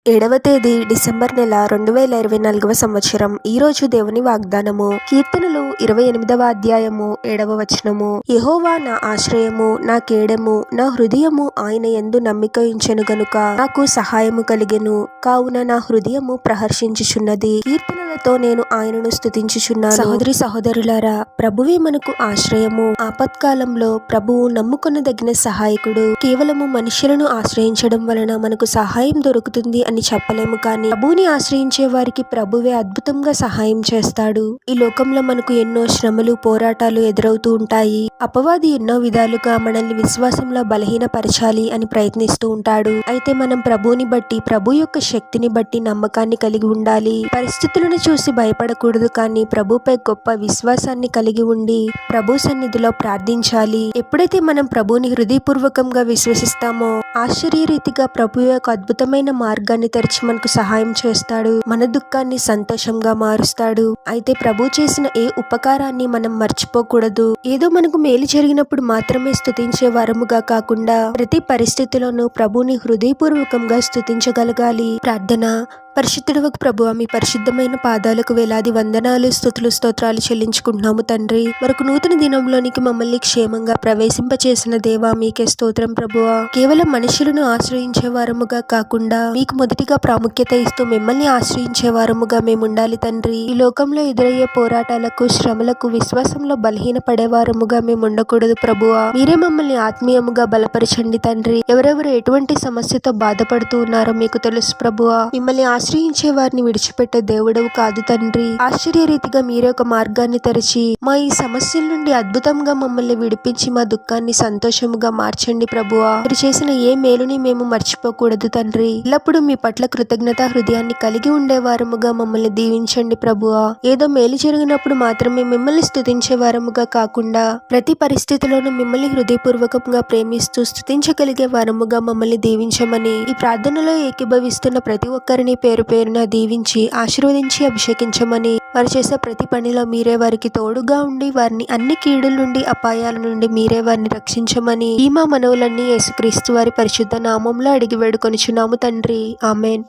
7వ తేదీ డిసెంబర్ నెల 2024వ సంవత్సరం. ఈ రోజు దేవుని వాగ్దానము. కీర్తనలు 28వ అధ్యాయము 7వ వచనము. యెహోవా నా ఆశ్రయము, నా కేడము, నా హృదయము ఆయన యందు నమ్మిక ఉంచెను గనుక నాకు సహాయము కలిగెను. కావున నా హృదయము ప్రహర్షించుచున్నది. కీర్తనలతో నేను ఆయనను స్తుతించుచున్నాను. సహోదరి సహోదరులారా, ప్రభువే మనకు ఆశ్రయము. ఆపత్కాలంలో ప్రభువు నమ్ముకొనదగిన సహాయకుడు. కేవలము మనుషులను ఆశ్రయించడం వలన మనకు సహాయం దొరుకుతుంది అని చెప్పలేము, కానీ ప్రభువుని ఆశ్రయించే వారికి ప్రభువే అద్భుతంగా సహాయం చేస్తాడు. ఈ లోకంలో మనకు ఎన్నో శ్రమలు, పోరాటాలు ఎదురవుతూ ఉంటాయి. అపవాది ఎన్నో విధాలుగా మనల్ని విశ్వాసంలో బలహీనపరచాలి అని ప్రయత్నిస్తూ ఉంటాడు. అయితే మనం ప్రభువుని బట్టి, ప్రభు యొక్క శక్తిని బట్టి నమ్మకాన్ని కలిగి ఉండాలి. పరిస్థితులను చూసి భయపడకూడదు, కానీ ప్రభుపై గొప్ప విశ్వాసాన్ని కలిగి ఉండి ప్రభు సన్నిధిలో ప్రార్థించాలి. ఎప్పుడైతే మనం ప్రభువుని హృదయపూర్వకంగా విశ్వసిస్తామో ఆశ్చర్యరీతిగా ప్రభు యొక్క అద్భుతమైన మార్గాన్ని తెరిచి మనకు సహాయం చేస్తాడు. మన దుఃఖాన్ని సంతోషంగా మారుస్తాడు. అయితే ప్రభు చేసిన ఏ ఉపకారాన్ని మనం మర్చిపోకూడదు. ఏదో మనకు మేలు జరిగినప్పుడు మాత్రమే స్తుతించే వారముగా కాకుండా ప్రతి పరిస్థితిలోనూ ప్రభువుని హృదయపూర్వకంగా స్తుతించగలగాలి. ప్రార్థన. పరిశుద్ధుడవగు ప్రభువా, మీ పరిశుద్ధమైన పాదాలకు వేలాది వందనాలు, స్తుతులు, స్తోత్రాలు చెల్లించుకుంటున్నాము తండ్రి. మరొక నూతన దినంలోనికి మమ్మల్ని క్షేమంగా ప్రవేశింపచేసిన దేవా, మీకే స్తోత్రం ప్రభువా. కేవలం మనుషులను ఆశ్రయించే వారముగా కాకుండా మీకు మొదటిగా ప్రాముఖ్యత ఇస్తూ మిమ్మల్ని ఆశ్రయించే వారముగా మేము ఉండాలి తండ్రి. ఈ లోకంలో ఎదురయ్యే పోరాటాలకు, శ్రమలకు విశ్వాసంలో బలహీన పడే వారముగా మేము ఉండకూడదు ప్రభువా. మీరే మమ్మల్ని ఆత్మీయముగా బలపరచండి తండ్రి. ఎవరెవరు ఎటువంటి సమస్యతో బాధపడుతూ ఉన్నారో మీకు తెలుసు ప్రభువా. మిమ్మల్ని ఆశ్రయించే వారిని విడిచిపెట్టే దేవుడవు కాదు తండ్రి. ఆశ్చర్యరీతిగా మీరే ఒక మార్గాన్ని తెరిచి మా ఈ సమస్యల నుండి అద్భుతంగా మమ్మల్ని విడిపించి మా దుఃఖాన్ని సంతోషముగా మార్చండి ప్రభువా. మీరు చేసిన ఏ మేలుని మేము మర్చిపోకూడదు తండ్రి. ఎల్లప్పుడూ మీ పట్ల కృతజ్ఞత హృదయాన్ని కలిగి ఉండేవారముగా మమ్మల్ని దీవించండి ప్రభువా. ఏదో మేలు జరిగినప్పుడు మాత్రమే మిమ్మల్ని స్తుతించే వారముగా కాకుండా ప్రతి పరిస్థితిలోనూ మిమ్మల్ని హృదయపూర్వకంగా ప్రేమిస్తూ స్తుతించగలిగే వారముగా మమ్మల్ని దీవించమని ఈ ప్రార్థనలో ఏకీభవిస్తున్న ప్రతి ఒక్కరిని పేరు పేరున దీవించి ఆశీర్వదించి అభిషేకించమని, వారు చేసే ప్రతి పనిలో మీరే వారికి తోడుగా ఉండి వారిని అన్ని కీడుల నుండి, అపాయాల నుండి మీరే వారిని రక్షించమని ఈ మా మనవులన్నీ యేసుక్రీస్తు వారి పరిశుద్ధ నామంలో అడిగి వేడుకొనుచున్నాము తండ్రి. ఆమెన్.